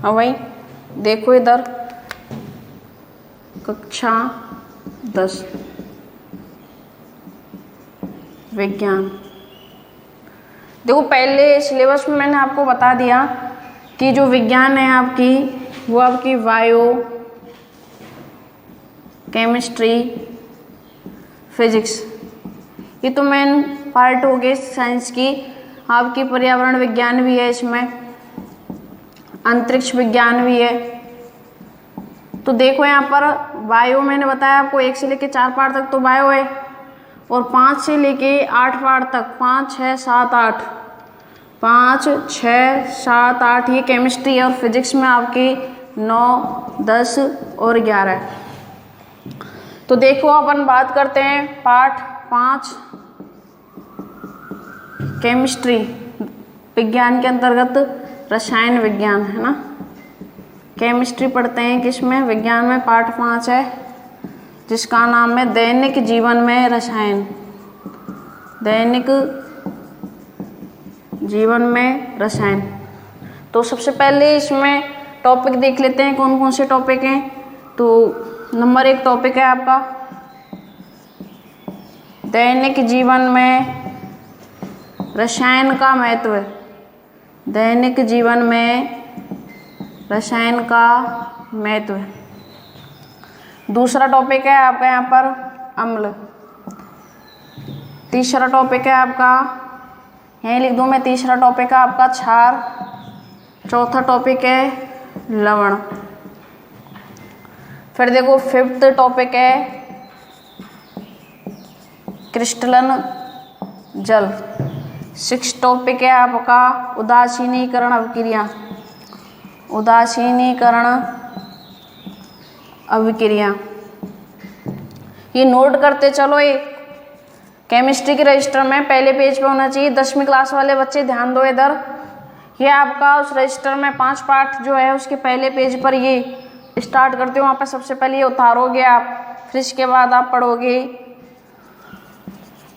हाँ भाई देखो इधर कक्षा 10 विज्ञान। देखो पहले सिलेबस में मैंने आपको बता दिया कि जो विज्ञान है आपकी वो आपकी बायो, केमिस्ट्री, फिजिक्स, ये तो मेन पार्ट हो गए साइंस की। आपकी पर्यावरण विज्ञान भी है, इसमें अंतरिक्ष विज्ञान भी है। तो देखो यहाँ पर बायो मैंने बताया आपको 1 से लेके 4 पार्ट तक तो बायो है, और 5 से लेके 8 पार्ट तक 5, 6, 7, 8 5, 6, 7, 8 ये केमिस्ट्री है। और फिजिक्स में आपकी 9, 10 और 11 है। तो देखो अपन बात करते हैं पार्ट 5 केमिस्ट्री विज्ञान के अंतर्गत रसायन विज्ञान है ना। केमिस्ट्री पढ़ते हैं किसमें, विज्ञान में पार्ट 5 है जिसका नाम है दैनिक जीवन में रसायन। दैनिक जीवन में रसायन। तो सबसे पहले इसमें टॉपिक देख लेते हैं कौन कौन से टॉपिक हैं। तो नंबर 1 टॉपिक है आपका दैनिक जीवन में रसायन का महत्व। दैनिक जीवन में रसायन का महत्व। दूसरा टॉपिक है आपका यहाँ पर अम्ल। तीसरा टॉपिक है आपका, यहीं लिख दूँ मैं, तीसरा टॉपिक है आपका क्षार। चौथा टॉपिक है लवण। फिर देखो 5th टॉपिक है क्रिस्टलन जल। 6th टॉपिक है आपका उदासीनीकरण अभिक्रिया। उदासीनीकरण अभिक्रिया। ये नोट करते चलो, ये केमिस्ट्री के रजिस्टर में पहले पेज पे होना चाहिए। 10वीं क्लास वाले बच्चे ध्यान दो इधर। ये आपका उस रजिस्टर में 5 पार्ट जो है उसके पहले पेज पर ये स्टार्ट करते हो, वहाँ पर सबसे पहले ये उतारोगे आप। फिर इसके बाद आप पढ़ोगे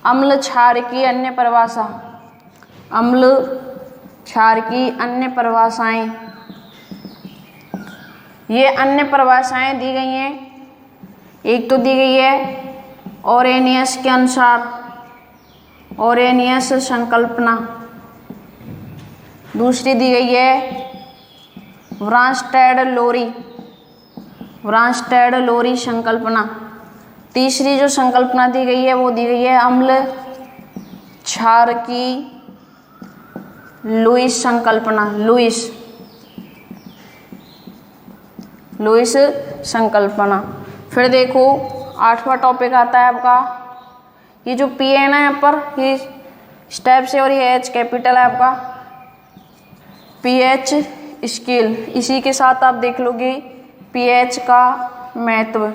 अम्ल क्षार की अन्य परिभाषा। अम्ल क्षार की अन्य परिभाषाएं। ये अन्य परिभाषाएं दी गई हैं। एक तो दी गई है ओरेनियस के अनुसार, ओरेनियस संकल्पना। दूसरी दी गई है ब्रांस्टेड लोरी, ब्रांस्टेड लोरी संकल्पना। तीसरी जो संकल्पना दी गई है वो दी गई है अम्ल क्षार की लुईस संकल्पना। लुईस संकल्पना। फिर देखो 8वां टॉपिक आता है आपका, ये जो पी है ना यहाँ पर, ये स्टेप से और ये एच कैपिटल है आपका, पीएच स्केल। इसी के साथ आप देख लोगे पीएच का महत्व।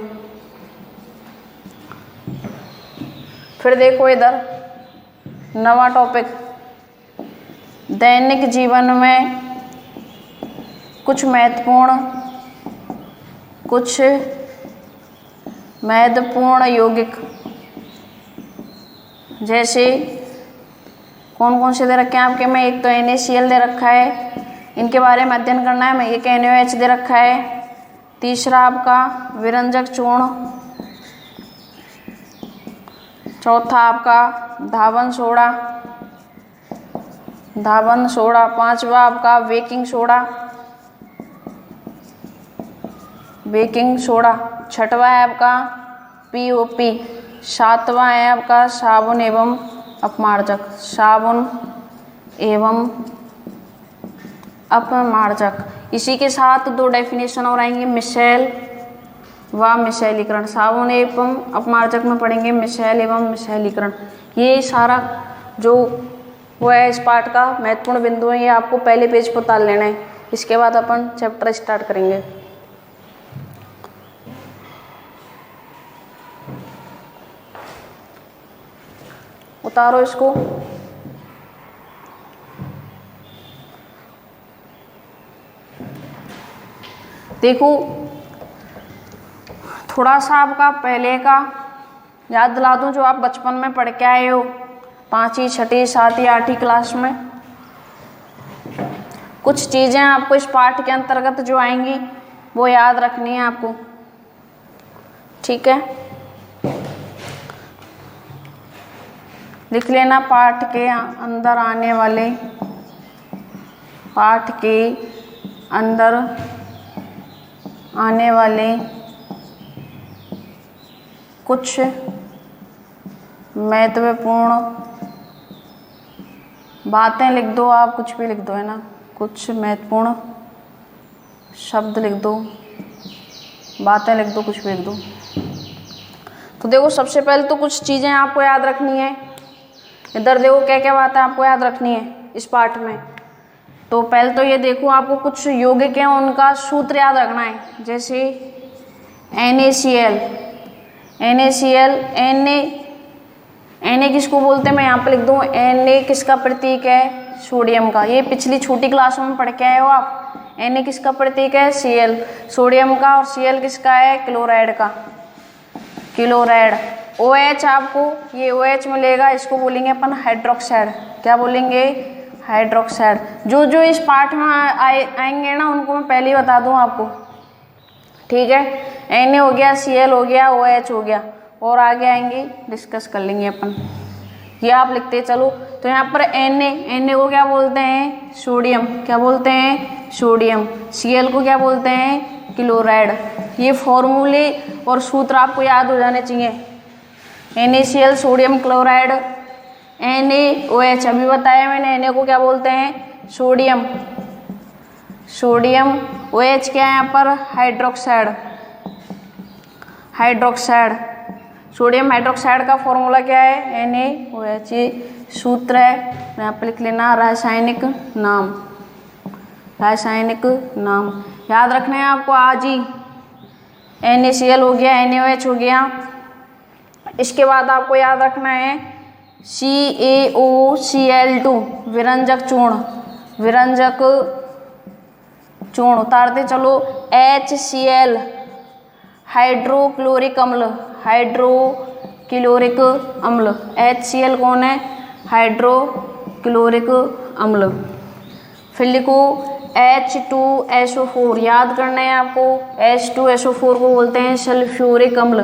फिर देखो इधर 9वां टॉपिक दैनिक जीवन में कुछ महत्वपूर्ण यौगिक, जैसे कौन कौन से दे रखे हैं आपके में। एक तो NaCl दे रखा है, इनके बारे में अध्ययन करना है। एक NaOH दे रखा है। तीसरा आपका विरंजक चूर्ण। चौथा आपका धावन सोडा, धावन सोडा। 5वां आपका बेकिंग सोडा, बेकिंग सोडा। 6वां है आपका POP। 7वां है आपका साबुन एवं अपमार्जक, साबुन एवं अपमार्जक। इसी के साथ 2 डेफिनेशन और आएंगे, मिशेल व मिशेलीकरण। साबुन एवं अपमार्जक में पढ़ेंगे मिशेल एवं मिशेलीकरण। ये सारा जो वो है इस पाठ का महत्वपूर्ण बिंदु है, ये आपको पहले पेज पर उतार लेना है। इसके बाद अपन चैप्टर स्टार्ट करेंगे। उतारो इसको। देखो थोड़ा सा आपका पहले का याद दिला दूं, जो आप बचपन में पढ़ के आए हो 5वीं, 6वीं, 7वीं, 8वीं क्लास में। कुछ चीज़ें आपको इस पाठ के अंतर्गत जो आएंगी वो याद रखनी है आपको, ठीक है। लिख लेना पाठ के अंदर आने वाले, पाठ के अंदर आने वाले कुछ महत्वपूर्ण बातें लिख दो, आप कुछ भी लिख दो, है ना, कुछ महत्वपूर्ण शब्द लिख दो, बातें लिख दो, कुछ भी लिख दो। तो देखो सबसे पहले तो कुछ चीज़ें आपको याद रखनी है। इधर देखो क्या क्या बातें आपको याद रखनी है इस पाठ में। तो पहले तो ये देखो आपको कुछ यौगिक हैं उनका सूत्र याद रखना है, जैसे NaCl, Na किसको बोलते हैं, मैं यहाँ पे लिख दूँ, Na किसका प्रतीक है, सोडियम का। ये पिछली छोटी क्लासों में पढ़ के आए हो आप। Na किसका प्रतीक है, Cl सोडियम का, और Cl किसका है, क्लोराइड का, क्लोराइड। OH आपको ये OH मिलेगा, इसको बोलेंगे अपन हाइड्रोक्साइड। क्या बोलेंगे, हाइड्रोक्साइड। जो जो इस पाठ में आएंगे ना उनको मैं पहले ही बता दूं आपको, ठीक है। Na हो गया, Cl हो गया, OH हो गया, और आगे आएंगे डिस्कस कर लेंगे अपन। ये आप लिखते चलो। तो यहाँ पर Na को क्या बोलते हैं, सोडियम। क्या बोलते हैं, सोडियम। Cl को क्या बोलते हैं, क्लोराइड। ये फॉर्मूले और सूत्र आपको याद हो जाने चाहिए। NaCl सोडियम क्लोराइड, NaOH अभी बताया मैंने। Na को क्या बोलते हैं, सोडियम, सोडियम। OH क्या है यहाँ पर, हाइड्रोक्साइड, हाइड्रोक्साइड। सोडियम हाइड्रोक्साइड का फॉर्मूला क्या है, NaOH। ये सूत्र है, यहाँ पर लिख लेना रासायनिक नाम, रासायनिक नाम याद रखना है आपको आज ही। NaCl हो गया, NaOH हो गया। इसके बाद आपको याद रखना है CaOCl2 विरंजक चूर्ण, विरंजक चूर्ण। उतारते चलो, HCl हाइड्रोक्लोरिक अम्ल, हाइड्रोक्लोरिक अम्ल। HCl कौन है, हाइड्रोक्लोरिक अम्ल। फिर लिखो H2SO4, याद करना है आपको। H2SO4 को बोलते हैं सल्फ्यूरिक अम्ल।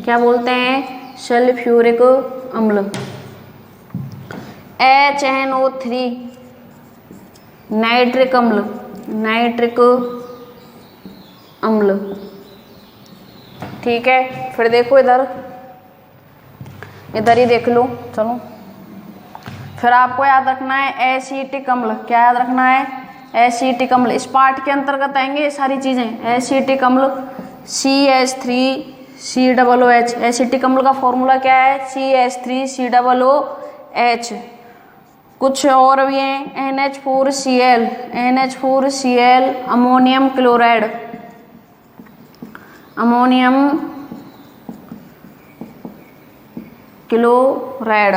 क्या बोलते हैं, सल्फ्यूरिक अम्ल। HNO3 नाइट्रिक अम्ल, नाइट्रिक अम्ल, ठीक है। फिर देखो इधर, इधर ही देख लो, चलो। फिर आपको याद रखना है एसीटिक अम्ल। क्या याद रखना है, एसीटिक अम्ल। इस पाठ के अंतर्गत आएंगे ये सारी चीजें। एसीटिक अम्ल CH3COOH। एसीटिक अम्ल का फॉर्मूला क्या है, CH3COOH। कुछ और भी हैं, NH4Cl, NH4Cl ammonium chloride, ammonium chloride.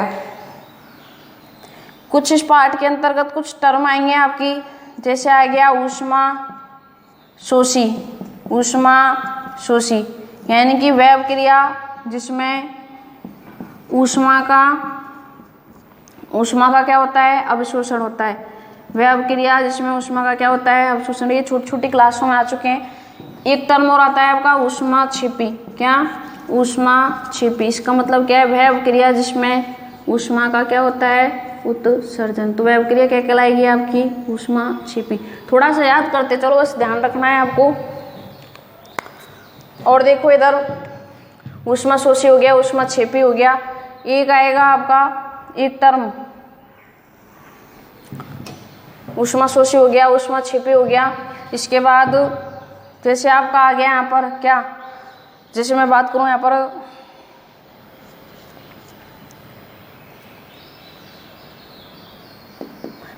कुछ इस पाठ के अंतर्गत कुछ टर्म आएंगे आपकी, जैसे आ गया ऊष्मा शोषी, ऊष्मा शोषी यानी कि वैव क्रिया जिसमें ऊष्मा का क्या होता है, अवशोषण होता है। वैव क्रिया जिसमें ऊष्मा का क्या होता है, अवशोषण। ये छोटी छोटी क्लासों में आ चुके हैं। एक टर्म और आता है आपका ऊष्मा छिपी। क्या, ऊष्मा छिपी। इसका मतलब क्या है, वैव क्रिया जिसमें ऊष्मा का क्या होता है, उत्सर्जन। तो वैव क्रिया क्या कहलाएगी आपकी, ऊष्मा छिपी। थोड़ा सा याद करते चलो, बस ध्यान रखना है आपको। और देखो इधर ऊष्मा शोषी हो गया, ऊष्मा छिपी हो गया। एक आएगा आपका एक टर्म, ऊष्मा शोषी हो गया, ऊष्मा छिपी हो गया। इसके बाद जैसे आपका आ गया यहाँ पर क्या, जैसे मैं बात करूँ यहाँ पर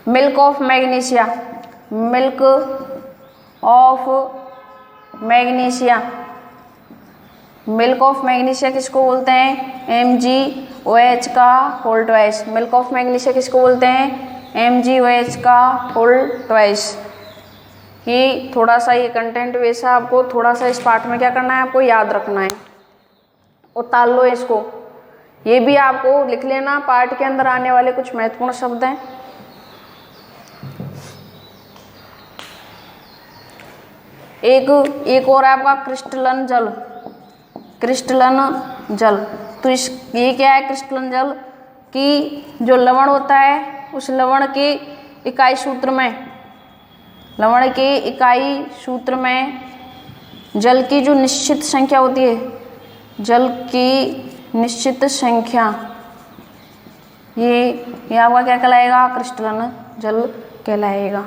milk of magnesia, milk of magnesia. Milk of magnesia किसको बोलते हैं, MgOH का whole twice. Milk of magnesia किसको बोलते हैं, MgOH का होल ट्वाइस। ये थोड़ा सा ये कंटेंट वैसा आपको थोड़ा सा इस पार्ट में क्या करना है, आपको याद रखना है। उतार लो इसको, ये भी आपको लिख लेना। पार्ट के अंदर आने वाले कुछ महत्वपूर्ण शब्द हैं। एक और है आपका क्रिस्टलन जल, क्रिस्टलन जल। तो ये क्या है क्रिस्टलन जल कि जो लवण होता है उस लवण के इकाई सूत्र में, लवण के इकाई सूत्र में जल की जो निश्चित संख्या होती है, जल की निश्चित संख्या, ये आपका क्या कहलाएगा, क्रिस्टलन जल कहलाएगा।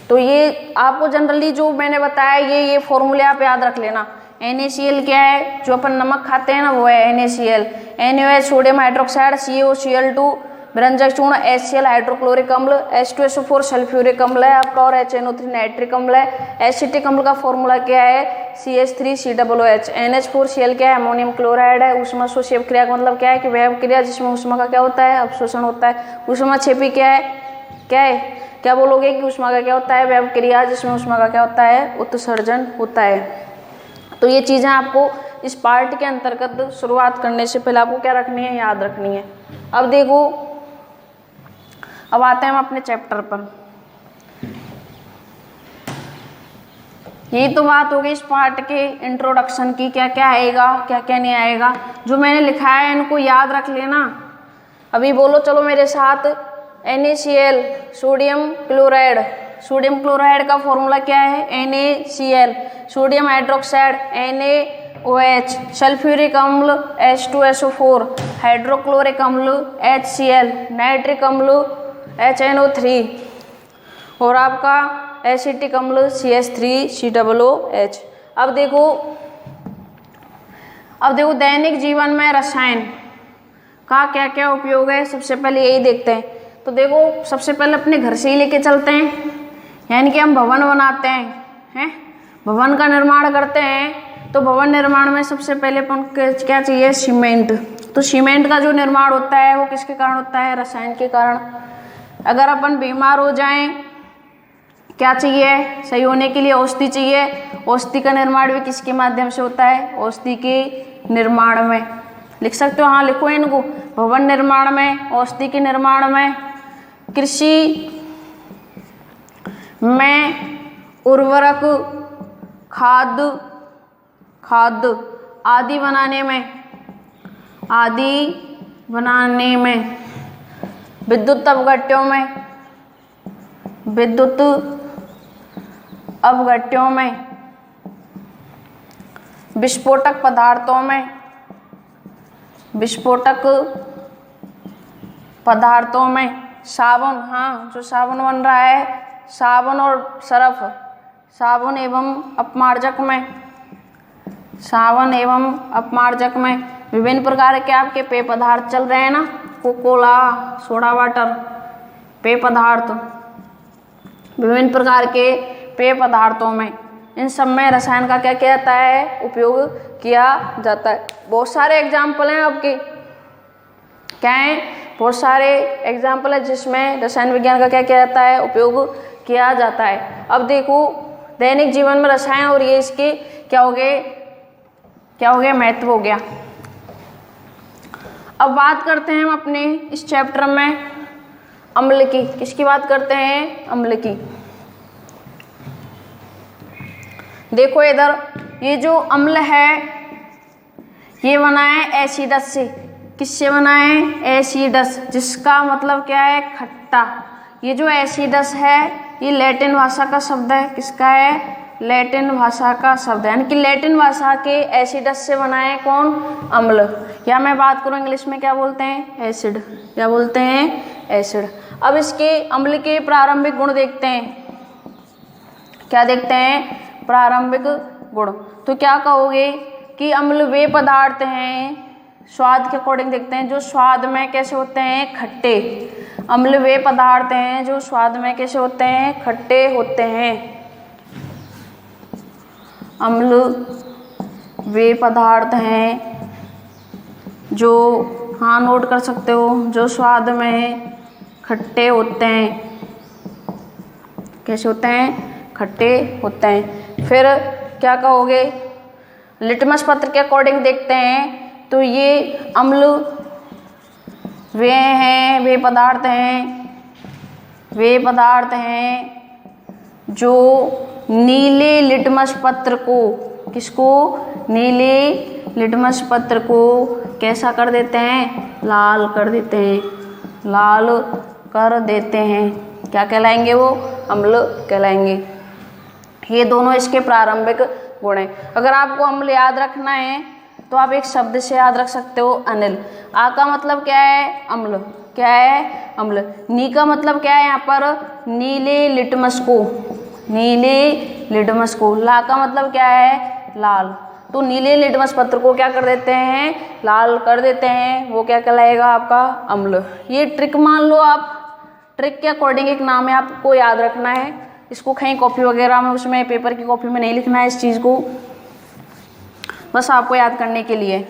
तो ये आपको जनरली जो मैंने बताया ये फॉर्मूले आप याद रख लेना। NaCl क्या है, जो अपन नमक खाते हैं ना वो है NaCl। NaOH sodium hydroxide, CaOCl2 विरंजक चूर्ण, HCl हाइड्रोक्लोरिक अम्ल, H2SO4 सल्फ्यूरिक अम्ल है आपका, और HNO3 नाइट्रिक अम्ल है। एसिटिक अम्ल का फॉर्मूला क्या है, CH3COOH। NH4Cl क्या है, अमोनियम क्लोराइड है। ऊष्मा क्षेप क्रिया का मतलब क्या है कि वह क्रिया जिसमें ऊष्मा का क्या होता है, अवशोषण होता है। ऊष्मा क्षेपी क्या है, क्या बोलोगे कि ऊष्मा का क्या होता है, वह क्रिया जिसमें ऊष्मा का क्या होता है, उत्सर्जन होता है। तो ये चीज़ें आपको इस पार्ट के अंतर्गत शुरुआत करने से पहले आपको क्या रखनी है, याद रखनी है। अब देखो, अब आते हैं हम अपने चैप्टर पर। यही तो बात हो गई इस पार्ट के इंट्रोडक्शन की, क्या क्या आएगा क्या क्या नहीं आएगा। जो मैंने लिखा है इनको याद रख लेना। अभी बोलो चलो मेरे साथ, NaCl sodium chloride, sodium chloride का फॉर्मूला क्या है, NaCl। Sodium hydroxide NaOH, sulphuric अम्ल H2SO4, हाइड्रोक्लोरिक अम्ल HCl, नाइट्रिक अम्ल HNO3 और आपका एसिटिक अम्ल CH3COOH। अब देखो दैनिक जीवन में रसायन का क्या क्या उपयोग है, सबसे पहले यही देखते हैं। तो देखो सबसे पहले अपने घर से ही लेके चलते हैं, यानी कि हम भवन बनाते हैं, भवन का निर्माण करते हैं। तो भवन निर्माण में सबसे पहले अपन क्या चाहिए, सीमेंट। तो सीमेंट का जो निर्माण होता है वो किसके कारण होता है, रसायन के कारण। अगर अपन बीमार हो जाएं, क्या चाहिए सही होने के लिए, औषधि चाहिए। औषधि का निर्माण भी किसके माध्यम से होता है, औषधि के निर्माण में। लिख सकते हो, हाँ लिखो इनको, भवन निर्माण में, औषधि के निर्माण में, कृषि में, उर्वरक, खाद आदि बनाने में, विद्युत अपघट्यों में, विस्फोटक पदार्थों में, साबुन, हाँ जो साबुन बन रहा है, साबुन और सरफ, साबुन एवं अपमार्जक में, विभिन्न प्रकार के आपके पेय पदार्थ चल रहे हैं ना, कोकोला, सोडा वाटर, पेय पदार्थ, विभिन्न प्रकार के पेय पदार्थों में, इन सब में रसायन का क्या किया जाता है, उपयोग किया जाता है। बहुत सारे एग्जाम्पल हैं आपके, क्या है, बहुत सारे एग्जाम्पल है जिसमें रसायन विज्ञान का क्या किया जाता है, उपयोग किया जाता है। अब देखो दैनिक जीवन में रसायन और ये इसके क्या हो गए, महत्व हो गया। अब बात करते हैं हम अपने इस चैप्टर में अम्ल की। किसकी बात करते हैं, अम्ल की। देखो इधर, ये जो अम्ल है ये बना है एसिडस से। किससे बना है, एसिडस, जिसका मतलब क्या है, खट्टा। ये जो एसिडस है ये लैटिन भाषा का शब्द है। किसका है, लैटिन भाषा का शब्द है, यानी कि लैटिन भाषा के एसिडस से बना है कौन, अम्ल। या मैं बात करूं इंग्लिश में क्या बोलते हैं, एसिड। क्या बोलते हैं, एसिड। अब इसके अम्ल के प्रारंभिक गुण देखते हैं। क्या देखते हैं, प्रारंभिक गुण। तो क्या कहोगे कि अम्ल वे पदार्थ हैं, स्वाद के अकॉर्डिंग देखते हैं, जो स्वाद में कैसे होते हैं, खट्टे। अम्ल वे पदार्थ हैं जो स्वाद में कैसे होते हैं, खट्टे होते हैं। अम्ल वे पदार्थ हैं जो, हाँ नोट कर सकते हो, जो स्वाद में खट्टे होते हैं। कैसे होते हैं, खट्टे होते हैं। फिर क्या कहोगे, लिटमस पत्र के अकॉर्डिंग देखते हैं। तो ये अम्ल वे हैं, वे पदार्थ हैं जो नीले लिटमस पत्र को, किसको, नीले लिटमस पत्र को कैसा कर देते हैं, लाल कर देते हैं, लाल कर देते हैं, क्या कहलाएंगे वो, अम्ल कहलाएंगे। ये दोनों इसके प्रारंभिक गुण हैं। अगर आपको अम्ल याद रखना है तो आप एक शब्द से याद रख सकते हो, अनिल। आ का मतलब क्या है, अम्ल, क्या है, अम्ल। नी का मतलब क्या है यहाँ पर, नीले लिटमस को, नीले लिटमस को। ला का मतलब क्या है, लाल। तो नीले लिटमस पत्र को क्या कर देते हैं, लाल कर देते हैं, वो क्या कहलाएगा आपका, अम्ल। ये ट्रिक मान लो आप, ट्रिक के अकॉर्डिंग एक नाम है, आपको याद रखना है। इसको कहीं कॉपी वगैरह में, उसमें पेपर की कॉपी में नहीं लिखना है इस चीज़ को, बस आपको याद करने के लिए।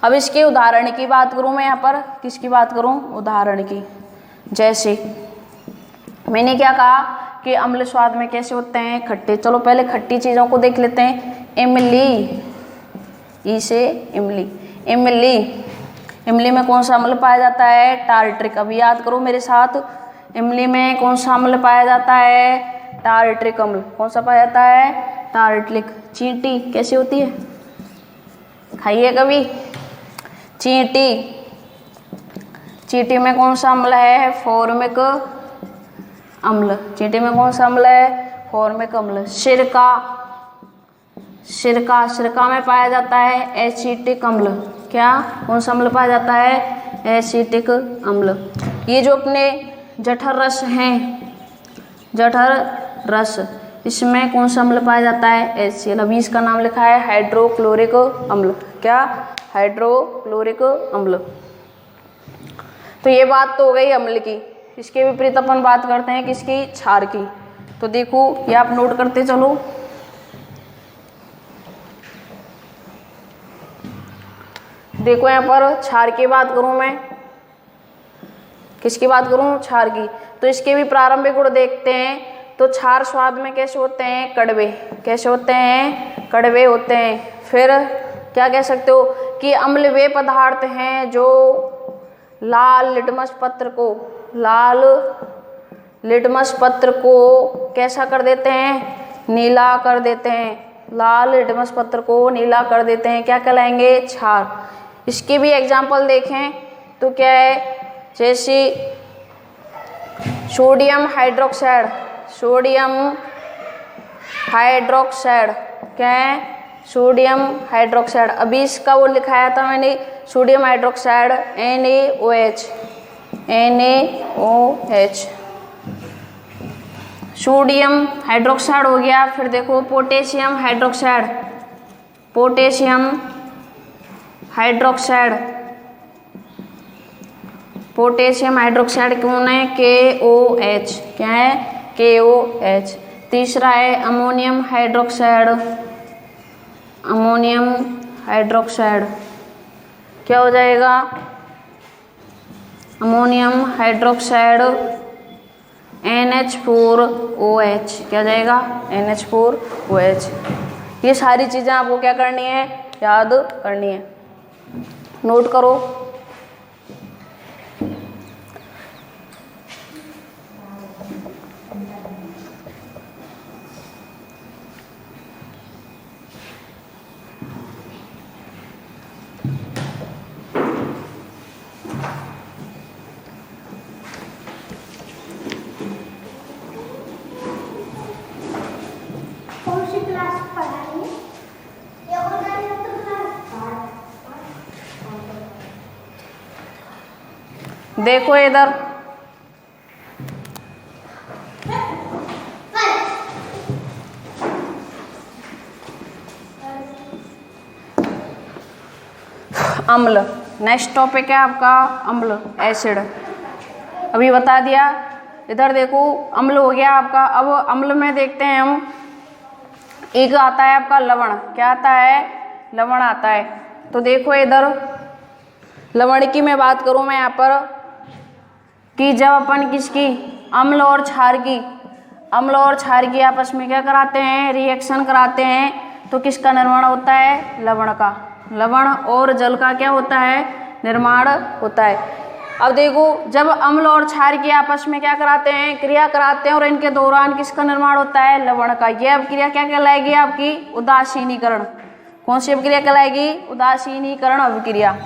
अब इसके उदाहरण की बात करूं मैं यहाँ पर, किसकी बात करूं, उदाहरण की। जैसे मैंने क्या कहा कि अम्ल स्वाद में कैसे होते हैं, खट्टे। चलो पहले खट्टी चीज़ों को देख लेते हैं। इमली, ई से इमली, इमली, इमली में कौन सा अम्ल पाया जाता है, टार्ट्रिक। अभी याद करो मेरे साथ, इमली में कौन सा अम्ल पाया जाता है, टार्ट्रिक अम्ल। कौन सा पाया जाता है, टार्ट्रिक। चींटी कैसी होती है, खाइए कभी, चींटी, चींटी में कौन सा अम्ल है, फॉर्मिक अम्ल। चींटी में कौन सा अम्ल है, फॉर्मिक अम्ल। सिरका, सिरका, सिरका में पाया जाता है एसिटिक अम्ल। क्या, कौन सा अम्ल पाया जाता है, एसिटिक अम्ल। ये जो अपने जठर रस हैं, जठर रस, इसमें कौन सा अम्ल पाया जाता है, HCl। अभी इसका नाम लिखा है हाइड्रोक्लोरिक अम्ल। क्या, हाइड्रोक्लोरिक अम्ल। तो ये बात तो हो गई अम्ल की। इसके विपरीत अपन बात करते हैं किसकी, क्षार की। तो देखो ये आप नोट करते चलो। देखो यहाँ पर क्षार की बात करूं मैं, किसकी बात करूं, क्षार की। तो इसके भी प्रारंभिक गुण देखते हैं। तो क्षार स्वाद में कैसे होते हैं, कड़वे। कैसे होते हैं, कड़वे होते हैं। फिर क्या कह सकते हो कि अम्ल वे पदार्थ हैं जो लाल लिटमस पत्र को, लाल लिटमस पत्र को कैसा कर देते हैं, नीला कर देते हैं। लाल लिटमस पत्र को नीला कर देते हैं, क्या कहलाएंगे, क्षार। इसके भी एग्जाम्पल देखें तो क्या है, जैसे सोडियम हाइड्रोक्साइड, सोडियम हाइड्रोक्साइड, क्या है, सोडियम हाइड्रोक्साइड। अभी इसका वो लिखाया था मैंने, sodium hydroxide NaOH, NaOH, sodium hydroxide हो गया। फिर देखो potassium hydroxide, potassium hydroxide, potassium hydroxide कौन है, KOH, क्या है, KOH। तीसरा है अमोनियम हाइड्रोक्साइड, अमोनियम हाइड्रोक्साइड, क्या हो जाएगा, अमोनियम हाइड्रोक्साइड NH4OH, क्या जाएगा, NH4OH। ये सारी चीज़ें आपको क्या करनी है, याद करनी है, नोट करो। देखो इधर, अम्ल। नेक्स्ट टॉपिक है आपका अम्ल, एसिड। अभी बता दिया। इधर देखो अम्ल हो गया आपका। अब अम्ल में देखते हैं हम, एक आता है आपका लवण। क्या आता है, लवण आता है। तो देखो इधर लवण की मैं बात करूं मैं यहाँ पर, कि जब अपन किसकी, अम्ल और क्षार की, अम्ल और क्षार की आपस में क्या कराते हैं, रिएक्शन कराते हैं, तो किसका निर्माण होता है, लवण का। लवण और जल का क्या होता है, निर्माण होता है। अब देखो, जब अम्ल और क्षार की आपस में क्या कराते हैं, क्रिया कराते हैं, और इनके दौरान किसका निर्माण होता है, लवण का। यह अभिक्रिया क्या कहलाएगी आपकी, उदासीनीकरण। कौन सी अभिक्रिया कहलाएगी, उदासीनीकरण अभिक्रिया।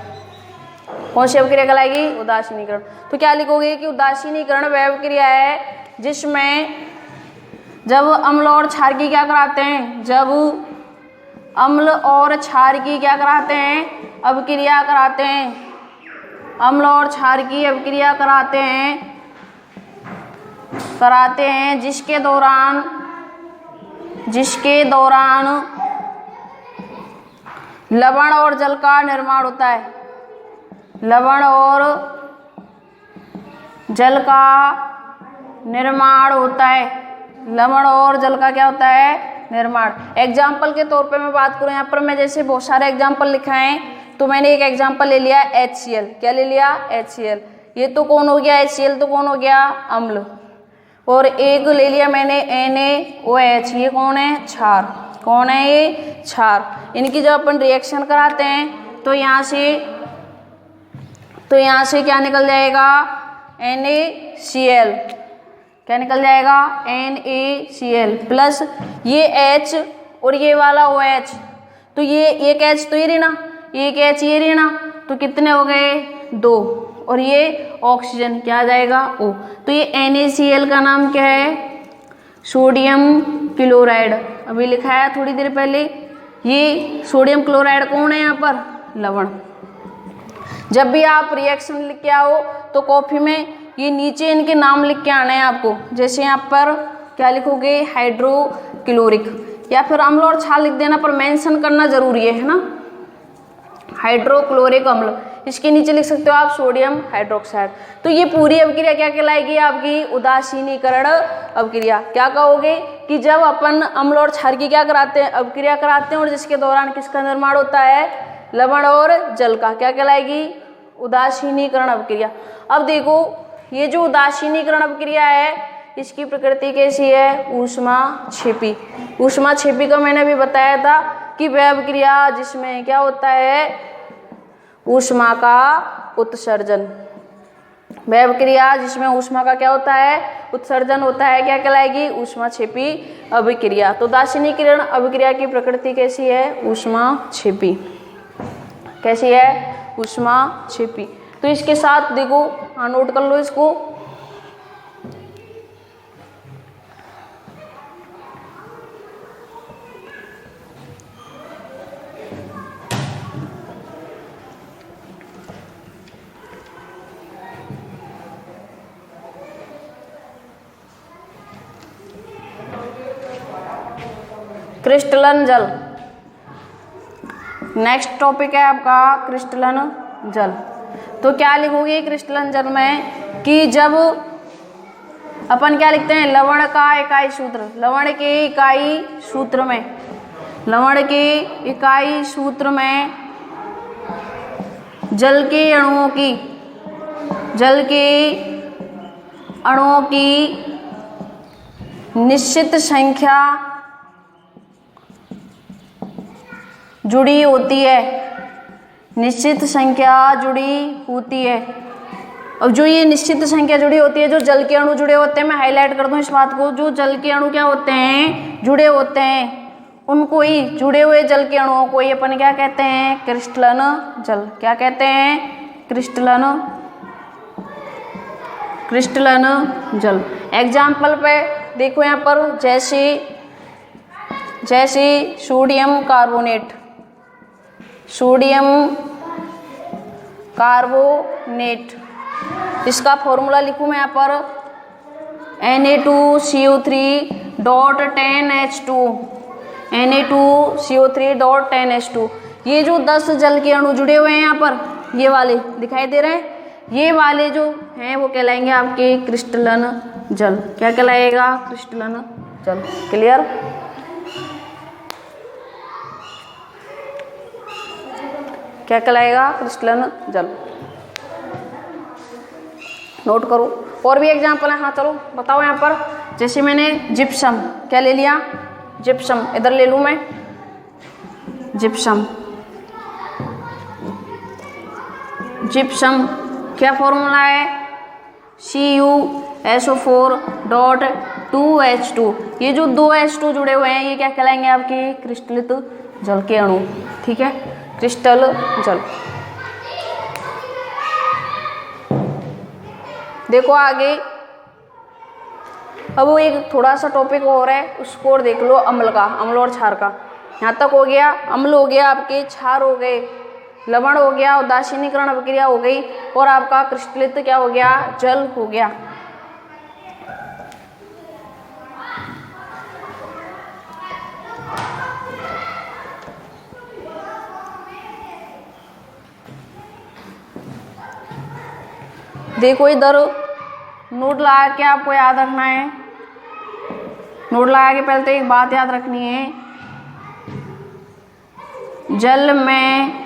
कौन सी अभिक्रिया कहलाएगी, उदासीनीकरण। तो क्या लिखोगे कि उदासीनीकरण वह अभिक्रिया है जिसमें जब अम्ल और क्षार की क्या कराते हैं, जब अम्ल और क्षार की क्या कराते हैं, अभिक्रिया कराते हैं, अम्ल और क्षार की अभिक्रिया कराते हैं जिसके दौरान लवण और जल का निर्माण होता है। लवण और जल का निर्माण होता है। लवण और जल का क्या होता है, निर्माण। एग्जाम्पल के तौर पे मैं बात करूं, यहाँ पर मैं जैसे बहुत सारे एग्जाम्पल लिखा है, तो मैंने एक एग्जाम्पल ले लिया HCl। क्या ले लिया, HCl। ये तो कौन हो गया, HCl तो कौन हो गया, अम्ल। और एक ले लिया मैंने NaOH, ये कौन है, क्षार। कौन है ये, क्षार। इनकी जब अपन रिएक्शन कराते हैं तो यहाँ से क्या निकल जाएगा, NaCl। क्या निकल जाएगा, NaCl प्लस ये H और ये वाला OH। तो ये एक H तो ये रही ना, एक H ये रही ना, तो कितने हो गए, 2। और ये ऑक्सीजन क्या आ जाएगा, O। तो ये NaCl का नाम क्या है, सोडियम क्लोराइड। अभी लिखा है थोड़ी देर पहले। ये सोडियम क्लोराइड कौन है यहाँ पर, लवण। जब भी आप रिएक्शन लिख के आओ तो कॉपी में ये नीचे इनके नाम लिख के आने हैं आपको। जैसे यहाँ पर क्या लिखोगे, हाइड्रोक्लोरिक, या फिर अम्ल और क्षार लिख देना, पर मेंशन करना जरूरी है ना, हाइड्रोक्लोरिक अम्ल। इसके नीचे लिख सकते हो आप सोडियम हाइड्रोक्साइड। तो ये पूरी अभिक्रिया क्या कहलाएगी आपकी, उदासीनीकरण अभिक्रिया। क्या कहोगे कि जब अपन अम्ल और क्षार की क्या कराते हैं, अभिक्रिया कराते हैं, और जिसके दौरान किसका निर्माण होता है, लवण और जल का, क्या कहलाएगी, उदासीनीकरण अभिक्रिया। अब देखो, ये जो उदासीनीकरण अभिक्रिया है इसकी प्रकृति कैसी है, ऊष्माक्षेपी। ऊष्माक्षेपी का मैंने अभी बताया था कि वह अभिक्रिया जिसमें क्या होता है, ऊष्मा का उत्सर्जन। वह अभिक्रिया जिसमें ऊष्मा का क्या होता है, उत्सर्जन होता है, क्या कहलाएगी, ऊष्माक्षेपी अभिक्रिया। तो उदासीनीकरण अभिक्रिया की प्रकृति कैसी है, ऊष्माक्षेपी। कैसी है, ऊष्माक्षेपी। तो इसके साथ देखो, हाँ नोट कर लो इसको। क्रिस्टलन जल। नेक्स्ट टॉपिक है आपका क्रिस्टलन जल। तो क्या लिखोगे क्रिस्टलन जल में कि जब अपन क्या लिखते हैं, लवण का इकाई सूत्र। लवण के इकाई सूत्र में, लवण के इकाई सूत्र में जल के अणुओं की निश्चित संख्या जुड़ी होती है। निश्चित संख्या जुड़ी होती है। अब जो ये निश्चित संख्या जुड़ी होती है, जो जल के अणु जुड़े होते हैं, मैं हाईलाइट कर दूं इस बात को, जो जल के अणु क्या होते हैं, जुड़े होते हैं, उनको ही, जुड़े हुए जल के अणुओं को ही अपन क्या कहते हैं, क्रिस्टलन जल। क्या कहते हैं, क्रिस्टलन जल। एग्जाम्पल पे देखो यहाँ पर, जैसे सोडियम कार्बोनेट, इसका फॉर्मूला लिखूँ मैं यहाँ पर, Na2CO3.10H2, Na2CO3.10H2। ये जो 10 जल के अणु जुड़े हुए हैं यहाँ पर, ये वाले दिखाई दे रहे हैं, ये वाले जो हैं वो कहलाएंगे आपके क्रिस्टलन जल। क्या कहलाएगा, क्रिस्टलन जल। क्लियर। क्या कहलाएगा, क्रिस्टलन जल। नोट करो। और भी एग्जाम्पल है, हाँ चलो बताओ यहाँ पर। जैसे मैंने जिप्सम, क्या ले लिया, जिप्सम, इधर ले लूँ मैं, जिप्सम क्या फॉर्मूला है, CuSO4.2H2। ये जो 2 H2 जुड़े हुए हैं ये क्या कहलाएंगे, आपके क्रिस्टलित जल के अणु। ठीक है, क्रिस्टल जल। देखो आगे, अब वो एक थोड़ा सा टॉपिक और है, उसको और देख लो, अम्ल का, अम्ल और क्षार का। यहाँ तक हो गया, अम्ल हो गया, आपके क्षार हो गए, लवण हो गया, उदासीनीकरण अभिक्रिया हो गई, और आपका क्रिस्टलित क्या हो गया, जल हो गया। देखो इधर नोट लगा के आपको याद रखना है। नोट लगा के पहले तो एक बात याद रखनी है, जल में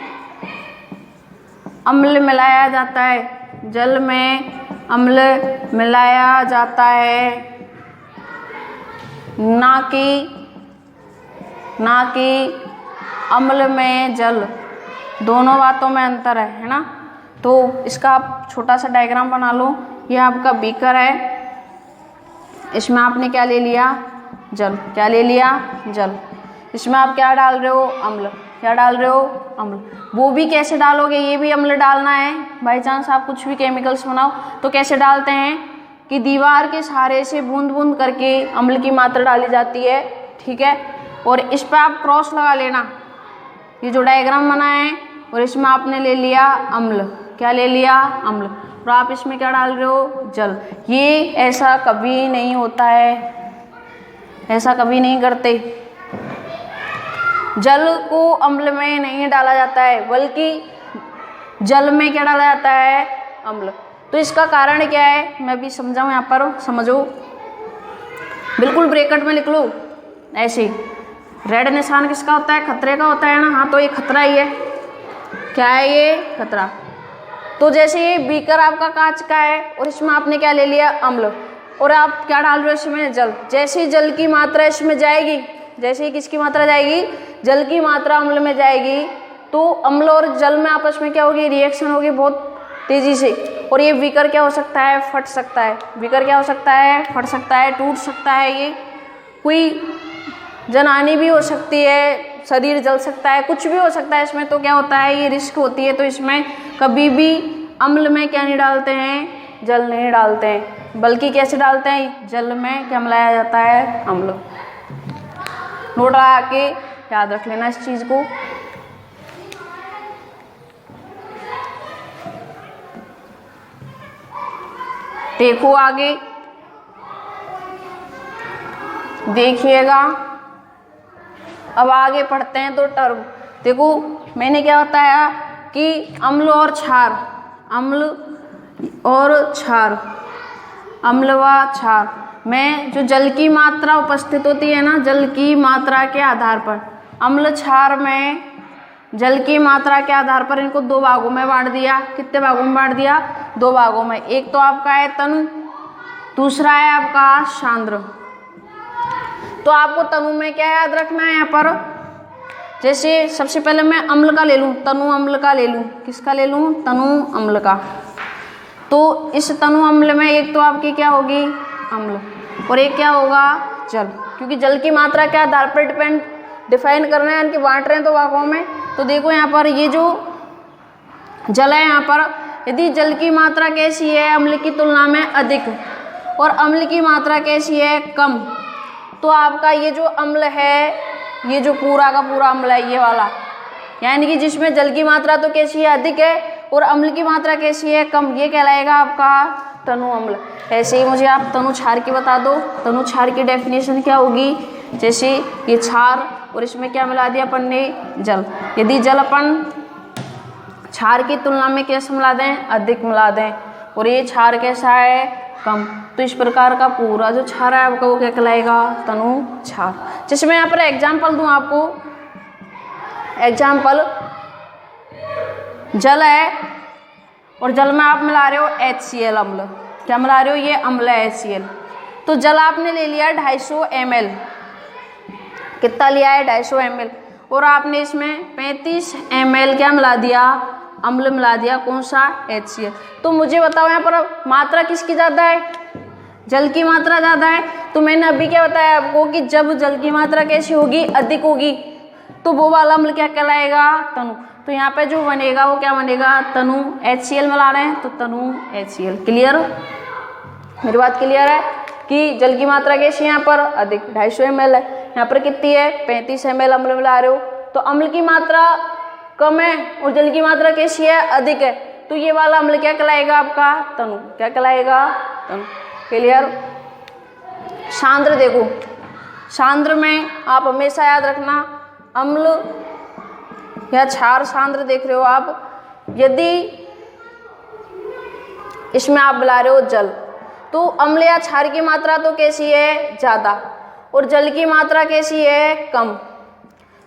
अम्ल मिलाया जाता है, जल में अम्ल मिलाया जाता है, ना कि अम्ल में जल। दोनों बातों में अंतर है ना। तो इसका आप छोटा सा डायग्राम बना लो। यह आपका बीकर है, इसमें आपने क्या ले लिया, जल। क्या ले लिया, जल। इसमें आप क्या डाल रहे हो, अम्ल। क्या डाल रहे हो, अम्ल। वो भी कैसे डालोगे, ये भी अम्ल डालना है। बाई चांस आप कुछ भी केमिकल्स बनाओ तो कैसे डालते हैं कि दीवार के सहारे से बूंद बूंद करके अम्ल की मात्रा डाली जाती है। ठीक है, और इस पर आप क्रॉस लगा लेना, ये जो डायग्राम बना है, और इसमें आपने ले लिया अम्ल। क्या ले लिया, अम्ल। और आप इसमें क्या डाल रहे हो, जल। ये ऐसा कभी नहीं होता है, ऐसा कभी नहीं करते। जल को अम्ल में नहीं डाला जाता है, बल्कि जल में क्या डाला जाता है, अम्ल। तो इसका कारण क्या है, मैं भी समझाऊं, यहाँ पर समझो, बिल्कुल ब्रैकेट में लिख लो ऐसे। रेड निशान किसका होता है, खतरे का होता है ना। हाँ, तो ये खतरा ही है। क्या है ये, खतरा। तो जैसे ये बीकर आपका कांच का है, और इसमें आपने क्या ले लिया, अम्ल, और आप क्या डाल रहे हो इसमें, जल। जैसे ही जल की मात्रा इसमें जाएगी, जैसे ही किसकी मात्रा जाएगी, जल की मात्रा अम्ल में जाएगी, तो अम्ल और जल में आपस में क्या होगी, रिएक्शन होगी बहुत तेजी से। और ये बीकर क्या हो सकता है, फट सकता है। बीकर क्या हो सकता है, फट सकता है, टूट सकता है। ये कोई जनहानि भी हो सकती है, शरीर जल सकता है, कुछ भी हो सकता है इसमें। तो क्या होता है, ये रिस्क होती है। तो इसमें कभी भी अम्ल में क्या नहीं डालते हैं, जल नहीं डालते हैं, बल्कि कैसे डालते हैं, जल में क्या मिलाया जाता है, अम्ल। नोट लगा के याद रख लेना इस चीज को। देखो आगे देखिएगा, अब आगे पढ़ते हैं। तो टर्म देखो, मैंने क्या बताया कि अम्ल और क्षार, अम्ल और क्षार, अम्ल व क्षार में जो जल की मात्रा उपस्थित होती है ना, जल की मात्रा के आधार पर, अम्ल क्षार में जल की मात्रा के आधार पर इनको दो भागों में बांट दिया। कितने भागों में बांट दिया, दो भागों में। एक तो आपका है तनु, दूसरा है आपका सांद्र। तो आपको तनु में क्या याद रखना है यहाँ पर, जैसे सबसे पहले मैं अम्ल का ले लूँ, तनु अम्ल का ले लूँ। किसका ले लूँ, तनु अम्ल का। तो इस तनु अम्ल में एक तो आपकी क्या होगी, अम्ल, और एक क्या होगा, जल। क्योंकि जल की मात्रा के आधार पर डिफाइन कर रहे हैं, यानी बांट रहे हैं तो भागों में। तो देखो यहाँ पर ये जो जल है, यहाँ पर यदि जल की मात्रा कैसी है, अम्ल की तुलना में अधिक, और अम्ल की मात्रा कैसी है, कम, तो आपका ये जो अम्ल है, ये जो पूरा का पूरा अम्ल है, ये वाला, यानी कि जिसमें जल की मात्रा तो कैसी है, अधिक है, और अम्ल की मात्रा कैसी है, कम, ये कहलाएगा आपका तनु अम्ल। ऐसे ही मुझे आप तनु क्षार की बता दो। तनु क्षार की डेफिनेशन क्या होगी, जैसे ये क्षार और इसमें क्या मिला दिया अपन ने, जल। यदि जल अपन क्षार की तुलना में कैसे मिला दें, अधिक मिला दें, और ये क्षार कैसा है, कम, तो इस प्रकार का पूरा जो क्षार है आपका वो क्या कहलाएगा, तनु क्षार। जैसे मैं यहाँ पर एग्जाम्पल दूँ आपको, एग्जाम्पल, जल है और जल में आप मिला रहे हो HCl अम्ल। क्या मिला रहे हो, ये अम्ल है HCl। तो जल आपने ले लिया 250 ml। कितना लिया है, 250 ml, और आपने इसमें 35 ml क्या मिला दिया, अम्ल मिला दिया, कौन सा, HCl। तो मुझे बताओ यहाँ पर मात्रा किसकी ज़्यादा है, जल की मात्रा ज़्यादा है। तो मैंने अभी क्या बताया आपको कि जब जल की मात्रा कैसी होगी, अधिक होगी, तो वो वाला अम्ल क्या कहलाएगा, तनु। तो यहाँ पे जो बनेगा वो क्या बनेगा, तनु। HCl मिला रहे हैं तो तनु HCl। क्लियर, मेरी बात क्लियर है कि जल की मात्रा कैसी है यहाँ पर, अधिक, 250 ml है। यहाँ पर कितनी है, 35 ml अम्ल मिला रहे हो, तो अम्ल की मात्रा कम है और जल की मात्रा कैसी है, अधिक है। तो ये वाला अम्ल क्या कहलाएगा आपका, तनु। क्या कहलाएगा, तनु। क्लियर। सांद्र देखो, सांद्र में आप हमेशा याद रखना, अम्ल या क्षार सांद्र देख रहे हो आप, यदि इसमें आप मिला रहे हो जल, तो अम्ल या क्षार की मात्रा तो कैसी है, ज़्यादा, और जल की मात्रा कैसी है, कम।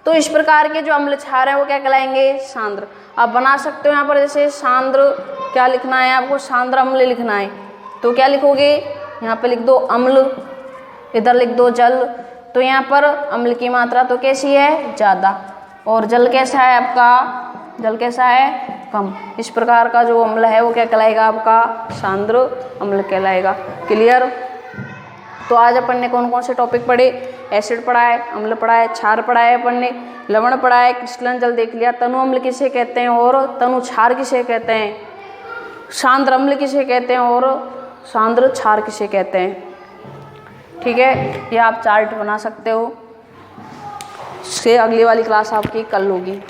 तो इस प्रकार के जो अम्ल क्षार हैं वो क्या कहलाएंगे, सांद्र। आप बना सकते हो यहाँ पर, जैसे सांद्र क्या लिखना है आपको, सांद्र अम्ल लिखना है, तो क्या लिखोगे, यहाँ पे लिख दो अम्ल, इधर लिख दो जल। तो यहाँ पर अम्ल की मात्रा तो कैसी है, ज़्यादा, और जल कैसा है आपका, जल कैसा है, कम। इस प्रकार का जो अम्ल है वो क्या कहलाएगा आपका, सांद्र अम्ल कहलाएगा। क्लियर। तो आज अपन ने कौन कौन से टॉपिक पढ़े, एसिड पढ़ा है, अम्ल पढ़ा है, क्षार पढ़ा है, अपन ने लवण पढ़ा है, क्रिस्टलन जल देख लिया, तनु अम्ल किसे कहते हैं और तनु क्षार किसे कहते हैं, सांद्र अम्ल किसे कहते हैं और सांद्र क्षार किसे कहते हैं। ठीक है, ये आप चार्ट बना सकते हो। इससे अगली वाली क्लास आपकी कल होगी।